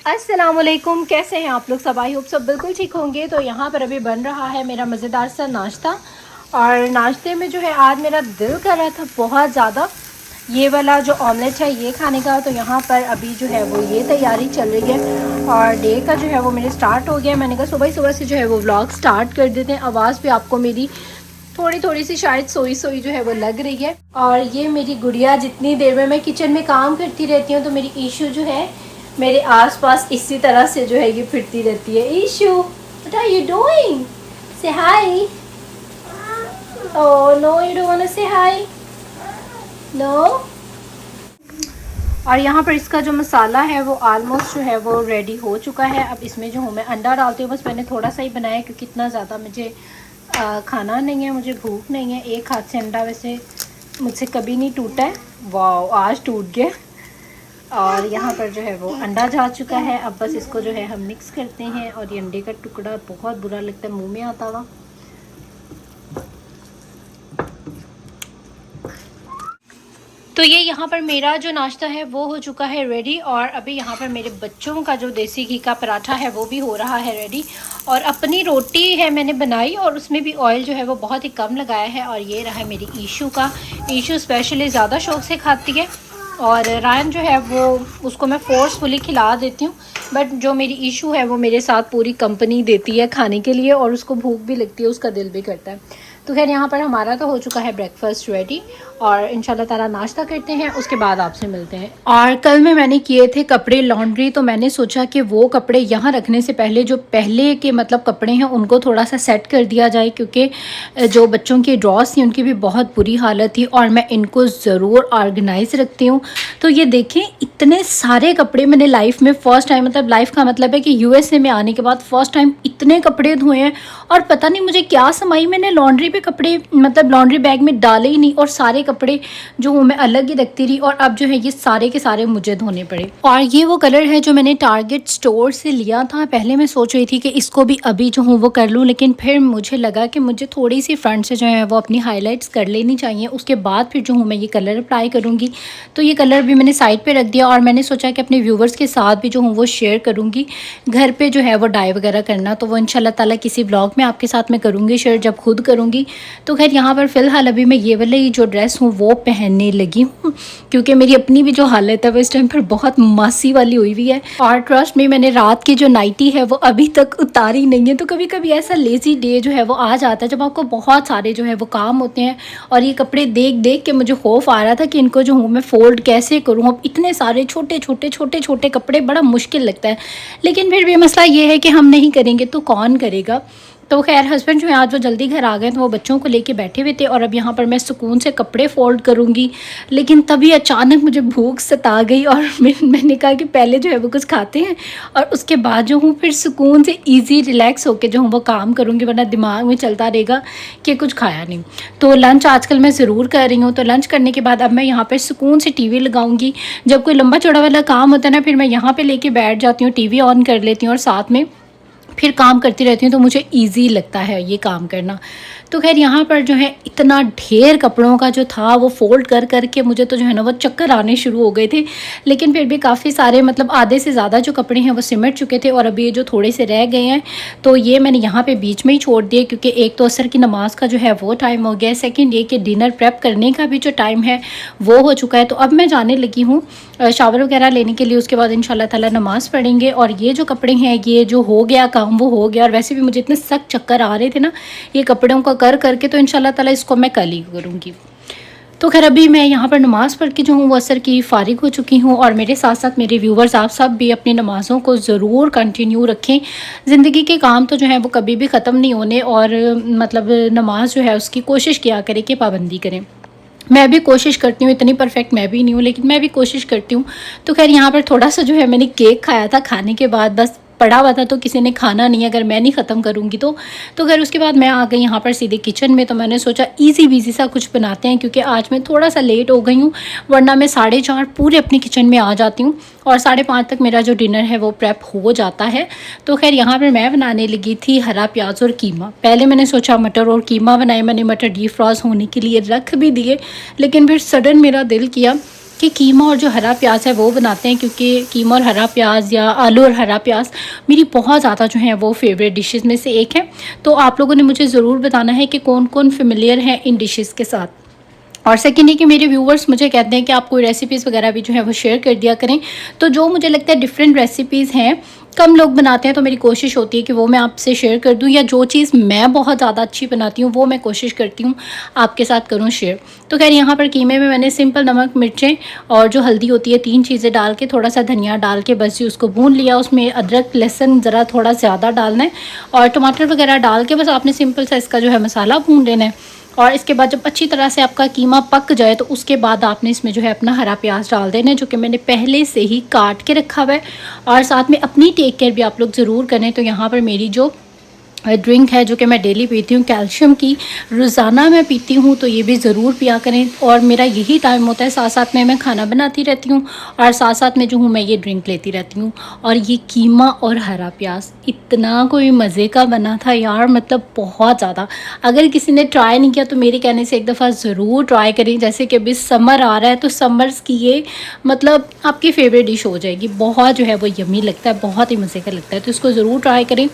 अस्सलामुअलैकुम, कैसे हैं आप लोग सब? आई होप सब बिल्कुल ठीक होंगे। तो यहाँ पर अभी बन रहा है मेरा मज़ेदार सा नाश्ता। और नाश्ते में जो है आज मेरा दिल कर रहा था बहुत ज़्यादा ये वाला जो ऑमलेट है ये खाने का। तो यहाँ पर अभी जो है वो ये तैयारी चल रही है और डे का जो है वो मेरे स्टार्ट हो गया। मैंने कहा सुबह सुबह से जो है वो व्लॉग स्टार्ट कर देते हैं। आवाज़ भी आपको मेरी थोड़ी सी शायद सोई सोई जो है वो लग रही है। और ये मेरी गुड़िया, जितनी देर में मैं किचन में काम करती रहती हूँ तो मेरी ईशू जो है मेरे आसपास इसी तरह से जो है ये फिरती रहती है। Ishu, what are you doing? Say hi. Oh no, you don't want to say hi? No. और यहाँ पर इसका जो मसाला है वो ऑलमोस्ट जो है वो रेडी हो चुका है। अब इसमें जो हूँ मैं अंडा डालती हूँ। बस मैंने थोड़ा सा ही बनाया क्योंकि इतना ज़्यादा मुझे खाना नहीं है, मुझे भूख नहीं है। एक हाथ से अंडा वैसे मुझसे कभी नहीं टूटा है। वाह, आज टूट गया। और यहाँ पर जो है वो अंडा जा चुका है। अब बस इसको जो है हम मिक्स करते हैं। और ये अंडे का टुकड़ा बहुत बुरा लगता है मुंह में आता हुआ। तो ये यहाँ पर मेरा जो नाश्ता है वो हो चुका है रेडी। और अभी यहाँ पर मेरे बच्चों का जो देसी घी का पराठा है वो भी हो रहा है रेडी। और अपनी रोटी है मैंने बनाई और उसमें भी ऑयल जो है वो बहुत ही कम लगाया है। और ये रहा है मेरी ईशू का। ईशू स्पेशली ज़्यादा शौक से खाती है और रायन जो है वो उसको मैं फोर्सफुली खिला देती हूँ। बट जो मेरी ईशू है वो मेरे साथ पूरी कंपनी देती है खाने के लिए और उसको भूख भी लगती है, उसका दिल भी करता है। तो खैर यहाँ पर हमारा तो हो चुका है ब्रेकफास्ट रेडी और इंशाल्लाह ताला नाश्ता करते हैं, उसके बाद आपसे मिलते हैं। और कल में मैंने किए थे कपड़े लॉन्ड्री, तो मैंने सोचा कि वो कपड़े यहाँ रखने से पहले जो पहले के मतलब कपड़े हैं उनको थोड़ा सा सेट कर दिया जाए, क्योंकि जो बच्चों की ड्रॉस थी उनकी भी बहुत बुरी हालत थी और मैं इनको ज़रूर ऑर्गेनाइज रखती हूँ। तो ये देखें, इतने सारे कपड़े मैंने लाइफ में फ़र्स्ट टाइम, मतलब लाइफ का मतलब है कि USA में आने के बाद फ़र्स्ट टाइम इतने कपड़े धोए हैं। और पता नहीं मुझे क्या समाई, मैंने लॉन्ड्री पे कपड़े मतलब लॉन्ड्री बैग में डाले ही नहीं और सारे कपड़े जो मैं अलग ही रखती रही। और अब जो है ये सारे के सारे मुझे धोने पड़े। और ये वो कलर है जो मैंने टारगेट स्टोर से लिया था। पहले मैं सोच रही थी कि इसको भी अभी जो हूँ वो कर लूँ, लेकिन फिर मुझे लगा कि मुझे थोड़ी सी फ्रंट से जो है वो अपनी हाईलाइट्स कर लेनी चाहिए, उसके बाद फिर जो हूँ मैं ये कलर अप्लाई करूँगी। तो ये कलर भी मैंने साइड पर रख दिया और मैंने सोचा कि अपने व्यूवर्स के साथ भी जो हूँ वो शेयर करूँगी। घर पर जो है वो डाई वगैरह करना तो वो इंशाल्लाह ताला किसी ब्लॉग में आपके साथ मैं करूँगी शेयर, जब खुद करूँगी। तो खैर यहाँ पर फ़िलहाल अभी मैं ये वाली जो ड्रेस हूँ वो पहनने लगी हूँ, क्योंकि मेरी अपनी भी जो हालत है वो इस टाइम पर बहुत मासी वाली हुई हुई है। और ट्रस्ट में मैंने रात की जो नाइटी है वो अभी तक उतारी नहीं है। तो कभी कभी ऐसा लेज़ी डे जो है वो आ जाता है जब आपको बहुत सारे जो है वो काम होते हैं। और ये कपड़े देख देख के मुझे खौफ आ रहा था कि इनको जो हूँ मैं फ़ोल्ड कैसे करूँ। अब इतने सारे छोटे छोटे कपड़े, बड़ा मुश्किल लगता है। लेकिन फिर भी मसला ये है कि हम नहीं करेंगे तो कौन करेगा। तो खैर हस्बैंड जो है आज वो जल्दी घर आ गए तो वो बच्चों को लेके बैठे हुए थे और अब यहाँ पर मैं सुकून से कपड़े फोल्ड करूँगी। लेकिन तभी अचानक मुझे भूख सता गई और मैंने कहा कि पहले जो है वो कुछ खाते हैं और उसके बाद जो हूँ फिर सुकून से इजी रिलैक्स होकर जो हूँ वो काम करूँगी, वरना दिमाग में चलता रहेगा कि कुछ खाया नहीं। तो लंच आजकल मैं ज़रूर कर रही हूँ। तो लंच करने के बाद अब मैं यहाँ पर सुकून से TV लगाऊँगी। जब कोई लंबा चौड़ा वाला काम होता है ना, फिर मैं यहाँ पर लेके बैठ जाती हूँ, TV ऑन कर लेती हूँ और साथ में फिर काम करती रहती हूँ। तो मुझे इजी लगता है ये काम करना। तो खैर यहाँ पर जो है इतना ढेर कपड़ों का जो था वो फोल्ड कर करके मुझे तो जो है ना वो चक्कर आने शुरू हो गए थे। लेकिन फिर भी काफ़ी सारे, मतलब आधे से ज़्यादा जो कपड़े हैं वो सिमट चुके थे और अभी ये जो थोड़े से रह गए हैं तो ये मैंने यहाँ पे बीच में ही छोड़ दिए, क्योंकि एक तो असर की नमाज़ का जो है वो टाइम हो गया है, सेकेंड ये कि डिनर प्रेप करने का भी जो टाइम है वो हो चुका है। तो अब मैं जाने लगी हूँ शावर वगैरह लेने के लिए, उसके बाद इंशाल्लाह ताला नमाज़ पढ़ेंगे। और ये जो कपड़े हैं ये जो हो गया काम वो हो गया। और वैसे भी मुझे इतने सख्त चक्कर आ रहे थे ना ये कपड़ों का कर करके, तो इंशाल्लाह ताला इसको मैं कल ही करूँगी। तो खैर अभी मैं यहाँ पर नमाज़ पढ़ के जो हूँ वो असर की फ़ारिग हो चुकी हूँ। और मेरे साथ साथ मेरे व्यूवर्स आप सब भी अपनी नमाज़ों को ज़रूर कंटिन्यू रखें। ज़िंदगी के काम तो जो है वो कभी भी ख़त्म नहीं होने और मतलब नमाज जो है उसकी कोशिश किया करें कि पाबंदी करें। मैं भी कोशिश करती हूँ, इतनी परफेक्ट मैं भी नहीं हूँ लेकिन मैं भी कोशिश करती हूँ। तो खैर यहाँ पर थोड़ा सा जो है मैंने केक खाया था, खाने के बाद बस पड़ा हुआ था तो किसी ने खाना नहीं, अगर मैं नहीं ख़त्म करूँगी तो खैर उसके बाद मैं आ गई यहाँ पर सीधे किचन में। तो मैंने सोचा इजी बिजी सा कुछ बनाते हैं, क्योंकि आज मैं थोड़ा सा लेट हो गई हूँ, वरना मैं 4:30 पूरे अपने किचन में आ जाती हूँ और 5:30 तक मेरा जो डिनर है वो प्रेप हो जाता है। तो खैर यहाँ पर मैं बनाने लगी थी हरा प्याज और कीमा। पहले मैंने सोचा मटर और कीमा बनाए, मैंने मटर डीप फ्रॉस्ट होने के लिए रख भी दिए, लेकिन फिर सडन मेरा दिल किया कि कीमा और जो हरा प्याज है वो बनाते हैं, क्योंकि कीमा और हरा प्याज या आलू और हरा प्याज मेरी बहुत ज़्यादा जो है वो फेवरेट डिशेस में से एक है। तो आप लोगों ने मुझे ज़रूर बताना है कि कौन कौन फेमिलियर है इन डिशेस के साथ। और सेकेंड है कि मेरे व्यूवर्स मुझे कहते हैं कि आप कोई रेसिपीज़ वगैरह भी जो है वो शेयर कर दिया करें। तो जो मुझे लगता है डिफरेंट रेसिपीज़ हैं, कम लोग बनाते हैं, तो मेरी कोशिश होती है कि वो मैं आपसे शेयर कर दूं, या जो चीज़ मैं बहुत ज़्यादा अच्छी बनाती हूँ वो मैं कोशिश करती हूँ आपके साथ करूँ शेयर। तो खैर यहाँ पर कीमे में मैंने सिंपल नमक, मिर्चें और जो हल्दी होती है, 3 चीज़ें डाल के, थोड़ा सा धनिया डाल के बस उसको भून लिया। उसमें अदरक लहसुन ज़रा थोड़ा ज़्यादा डालना है और टमाटर वगैरह डाल के बस आपने सिंपल सा इसका जो है मसाला भून लेना है। और इसके बाद जब अच्छी तरह से आपका कीमा पक जाए तो उसके बाद आपने इसमें जो है अपना हरा प्याज डाल देना है, जो कि मैंने पहले से ही काट के रखा हुआ है। और साथ में अपनी टेक केयर भी आप लोग ज़रूर करें। तो यहाँ पर मेरी जो ड्रिंक है जो कि मैं डेली पीती हूँ, कैल्शियम की रोज़ाना मैं पीती हूँ, तो ये भी ज़रूर पिया करें। और मेरा यही टाइम होता है, साथ साथ में मैं खाना बनाती रहती हूँ और साथ साथ में जो हूँ मैं ये ड्रिंक लेती रहती हूँ। और ये कीमा और हरा प्याज इतना कोई मज़े का बना था यार, मतलब बहुत ज़्यादा। अगर किसी ने ट्राई नहीं किया तो मेरे कहने से एक दफ़ा ज़रूर ट्राई करें। जैसे कि अभी समर आ रहा है तो समर्स की ये मतलब आपकी फेवरेट डिश हो जाएगी। बहुत जो है वो यम्मी लगता है, बहुत ही मज़े का लगता है, तो इसको ज़रूर ट्राई करें।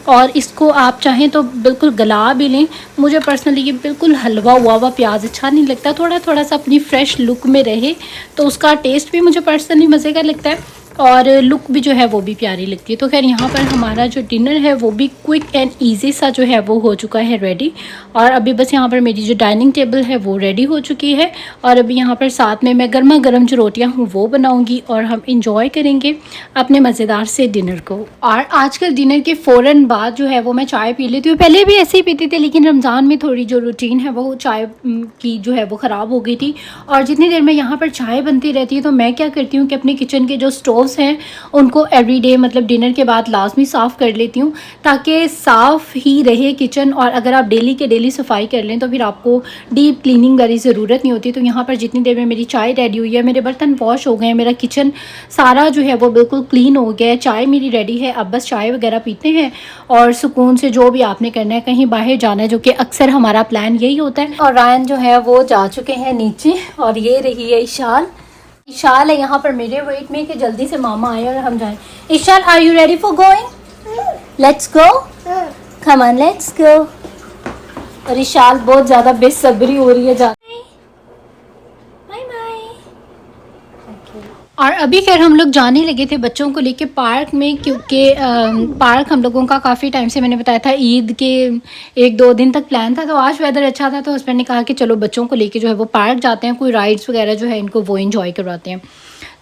और इसको आप चाहें तो बिल्कुल गला भी लें। मुझे पर्सनली ये बिल्कुल हलवा हुआ प्याज अच्छा नहीं लगता, थोड़ा थोड़ा सा अपनी फ्रेश लुक में रहे तो उसका टेस्ट भी मुझे पर्सनली मज़े का लगता है और लुक भी जो है वो भी प्यारी लगती है। तो खैर यहाँ पर हमारा जो डिनर है वो भी क्विक एंड इजी सा जो है वो हो चुका है रेडी। और अभी बस यहाँ पर मेरी जो डाइनिंग टेबल है वो रेडी हो चुकी है और अभी यहाँ पर साथ में मैं गर्मा गर्म जो रोटियाँ हूँ वो बनाऊँगी और हम इंजॉय करेंगे अपने मज़ेदार से डिनर को। और आजकल डिनर के फ़ौरन बाद जो है वो मैं चाय पी लेती हूँ। पहले भी ऐसे ही पीती थी, लेकिन रमज़ान में थोड़ी जो रूटीन है वो चाय की जो है वो ख़राब हो गई थी। और जितनी देर में यहाँ पर चाय बनती रहती है तो मैं क्या करती हूँ कि अपने किचन के जो स्टोव हैं उनको एवरीडे मतलब डिनर के बाद लाजमी साफ़ कर लेती हूँ, ताकि साफ़ ही रहे किचन। और अगर आप डेली के डेली सफाई कर लें तो फिर आपको डीप क्लीनिंग वाली ज़रूरत नहीं होती। तो यहाँ पर जितनी देर में मेरी चाय रेडी हुई है, मेरे बर्तन वॉश हो गए हैं, मेरा किचन सारा जो है वो बिल्कुल क्लीन हो गया है, चाय मेरी रेडी है। अब बस चाय वगैरह पीते हैं और सुकून से जो भी आपने करना है, कहीं बाहर जाना है, जो कि अक्सर हमारा प्लान यही होता है। और रायन जो है वो जा चुके हैं नीचे और ये रही है इशाल है यहाँ पर मेरे वेट में कि जल्दी से मामा आए और हम जाएं। Ishal, are you ready for going? Let's go, come on let's go. और इशाल बहुत ज़्यादा बेसब्री हो रही है जा। Bye bye. और अभी खैर हम लोग जाने लगे थे बच्चों को लेके पार्क में, क्योंकि पार्क हम लोगों का काफ़ी टाइम से, मैंने बताया था, ईद के 1-2 दिन तक प्लान था। तो आज वेदर अच्छा था तो हस्बैंड ने कहा कि चलो बच्चों को लेके जो है वो पार्क जाते हैं, कोई राइड्स वगैरह जो है इनको वो एंजॉय करवाते हैं।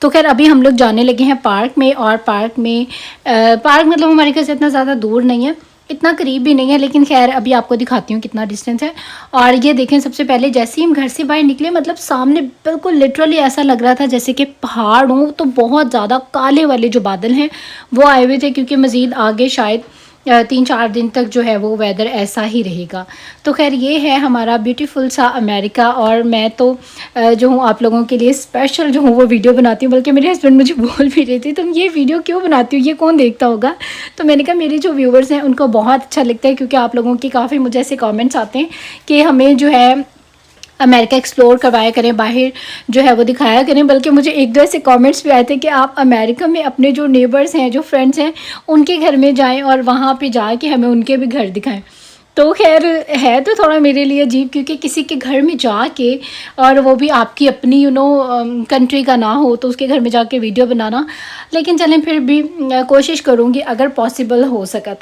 तो खैर अभी हम लोग जाने लगे हैं पार्क में। और पार्क मतलब हमारे घर से इतना ज़्यादा दूर नहीं है, इतना करीब भी नहीं है, लेकिन खैर अभी आपको दिखाती हूँ कितना डिस्टेंस है। और ये देखें, सबसे पहले जैसे ही हम घर से बाहर निकले, मतलब सामने बिल्कुल लिटरली ऐसा लग रहा था जैसे कि पहाड़ हों, तो बहुत ज़्यादा काले वाले जो बादल हैं वो आए हुए थे, क्योंकि मज़ीद आगे शायद 3-4 दिन तक जो है वो वेदर ऐसा ही रहेगा। तो खैर ये है हमारा ब्यूटीफुल सा अमेरिका। और मैं तो जो हूँ आप लोगों के लिए स्पेशल जो हूँ वो वीडियो बनाती हूँ, बल्कि मेरे हस्बैंड मुझे बोल भी रहे थे तुम ये वीडियो क्यों बनाती हो, ये कौन देखता होगा। तो मैंने कहा मेरे जो व्यूवर्स हैं उनको बहुत अच्छा लगता है, क्योंकि आप लोगों की काफ़ी मुझे ऐसे कॉमेंट्स आते हैं कि हमें जो है अमेरिका एक्सप्लोर करवाया करें, बाहर जो है वो दिखाया करें। बल्कि मुझे 1-2 ऐसे कमेंट्स भी आए थे कि आप अमेरिका में अपने जो नेबर्स हैं, जो फ्रेंड्स हैं, उनके घर में जाएं और वहाँ पे जाके हमें उनके भी घर दिखाएं। तो खैर है तो थोड़ा मेरे लिए अजीब, क्योंकि किसी के घर में जाके, और वो भी आपकी अपनी कंट्री का ना हो, तो उसके घर में जाके वीडियो बनाना। लेकिन चलें फिर भी कोशिश करूँगी अगर पॉसिबल हो सका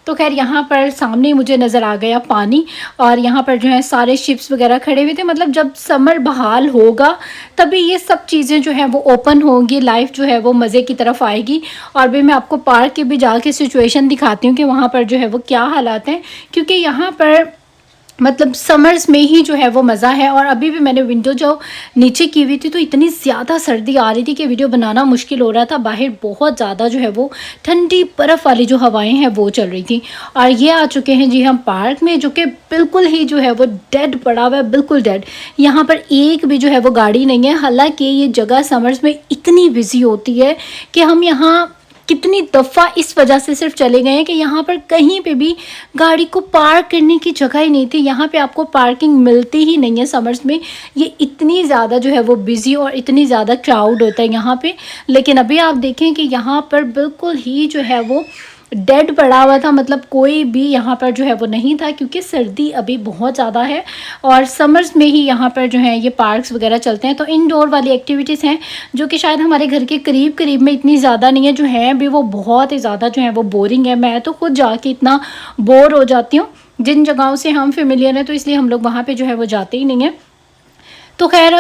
तो खैर यहाँ पर सामने मुझे नज़र आ गया पानी, और यहाँ पर जो है सारे शिप्स वगैरह खड़े हुए थे। मतलब जब समर बहाल होगा तभी ये सब चीज़ें जो हैं वो ओपन होंगी, लाइफ जो है वो मज़े की तरफ आएगी। और भी मैं आपको पार्क के भी जाके सिचुएशन दिखाती हूँ कि वहाँ पर जो है वो क्या हालात हैं, क्योंकि यहाँ पर मतलब समर्स में ही जो है वो मज़ा है। और अभी भी मैंने विंडो जो नीचे की हुई थी तो इतनी ज़्यादा सर्दी आ रही थी कि वीडियो बनाना मुश्किल हो रहा था। बाहर बहुत ज़्यादा जो है वो ठंडी बर्फ़ वाली जो हवाएं हैं वो चल रही थी। और ये आ चुके हैं जी हम पार्क में, जो कि बिल्कुल ही जो है वो डेड पड़ा हुआ है, बिल्कुल डेड। यहाँ पर एक भी जो है वो गाड़ी नहीं है। हालाँकि ये जगह समर्स में इतनी बिजी होती है कि हम यहाँ कितनी दफ़ा इस वजह से सिर्फ चले गए हैं कि यहाँ पर कहीं पे भी गाड़ी को पार्क करने की जगह ही नहीं थी। यहाँ पे आपको पार्किंग मिलती ही नहीं है समर्स में, ये इतनी ज़्यादा जो है वो बिज़ी और इतनी ज़्यादा क्राउड होता है यहाँ पे। लेकिन अभी आप देखें कि यहाँ पर बिल्कुल ही जो है वो डेड पड़ा हुआ था, मतलब कोई भी यहाँ पर जो है वो नहीं था, क्योंकि सर्दी अभी बहुत ज़्यादा है और समर्स में ही यहाँ पर जो है ये पार्क्स वगैरह चलते हैं। तो इंडोर वाली एक्टिविटीज़ हैं जो कि शायद हमारे घर के करीब करीब में इतनी ज़्यादा नहीं है, जो है अभी वो बहुत ही ज़्यादा जो है वो बोरिंग है। मैं तो खुद जाके इतना बोर हो जाती हूँ, जिन जगहों से हम फेमिलियर हैं तो इसलिए हम लोग वहाँ पर जो है वो जाते ही नहीं हैं। तो खैर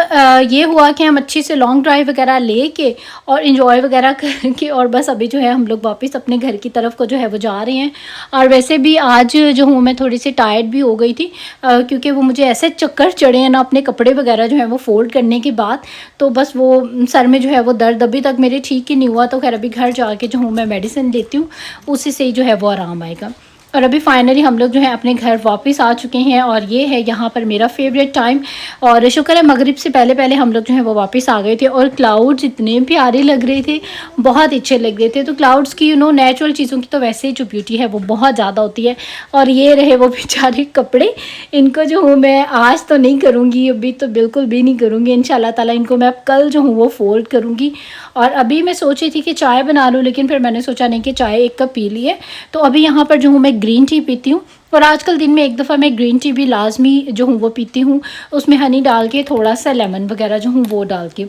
ये हुआ कि हम अच्छी से लॉन्ग ड्राइव वगैरह लेके और इन्जॉय वगैरह करके और बस अभी जो है हम लोग वापस अपने घर की तरफ को जो है वो जा रहे हैं। और वैसे भी आज जो हूँ मैं थोड़ी सी टायर्ड भी हो गई थी, क्योंकि वो मुझे ऐसे चक्कर चढ़े हैं ना अपने कपड़े वगैरह जो है वो फोल्ड करने के बाद, तो बस वो सर में जो है वो दर्द अभी तक मेरे ठीक ही नहीं हुआ। तो खैर अभी घर जाके जो हूँ मैं मेडिसिन लेती हूँ, उसी से ही जो है वो आराम आएगा। और अभी फाइनली हम लोग जो है अपने घर वापस आ चुके हैं और ये है यहाँ पर मेरा फेवरेट टाइम। और शुक्र है मगरिब से पहले पहले हम लोग जो है वो वापस आ गए थे और क्लाउड्स इतने प्यारे लग रहे थे, बहुत अच्छे लग रहे थे। तो क्लाउड्स की नेचुरल चीज़ों की तो वैसे ही जो ब्यूटी है वो बहुत ज़्यादा होती है। और ये रहे वो बेचारे कपड़े, इनको जो हूँ मैं आज तो नहीं करूँगी, अभी तो बिल्कुल भी नहीं करूँगी। इंशाल्लाह ताला इनको मैं अब कल जो हूँ वो फोल्ड करूँगी। और अभी मैं सोच रही थी कि चाय बना लूँ, लेकिन फिर मैंने सोचा नहीं कि चाय एक कप पी ली है, तो अभी यहाँ पर जो हूँ मैं ग्रीन टी पीती हूँ। और आजकल दिन में एक दफ़ा मैं ग्रीन टी भी लाजमी जो हूँ वो पीती हूँ, उसमें हनी डाल के थोड़ा सा लेमन वगैरह जो हूँ वो डाल के,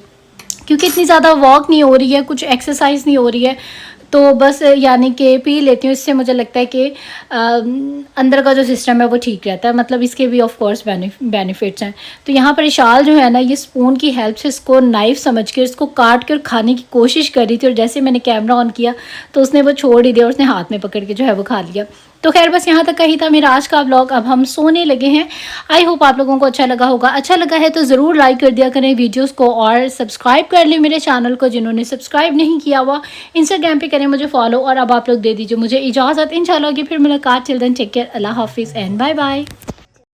क्योंकि इतनी ज़्यादा वॉक नहीं हो रही है, कुछ एक्सरसाइज नहीं हो रही है, तो बस यानी कि पी लेती हूँ। इससे मुझे लगता है कि अंदर का जो सिस्टम है वो ठीक रहता है, मतलब इसके भी ऑफ कोर्स बेनिफिट्स हैं। तो यहाँ पर इशाल जो है ना, ये स्पून की हेल्प से इसको नाइफ़ समझ कर इसको काट कर खाने की कोशिश कर रही थी, और जैसे मैंने कैमरा ऑन किया तो उसने वो छोड़ ही दिया और उसने हाथ में पकड़ के जो है वो खा लिया। तो खैर बस यहाँ तक का ही था मेरा आज का व्लॉग। अब हम सोने लगे हैं। आई होप आप लोगों को अच्छा लगा होगा। अच्छा लगा है तो ज़रूर लाइक कर दिया करें वीडियोस को, और सब्सक्राइब कर लें मेरे चैनल को जिन्होंने सब्सक्राइब नहीं किया हुआ। इंस्टाग्राम पे करें मुझे फॉलो। और अब आप लोग दे दीजिए मुझे इजाज़त। इंशाल्लाह कि फिर मुलाकात। टिल देन टेक केयर, अल्लाह हाफिज़ एंड बाय बाय।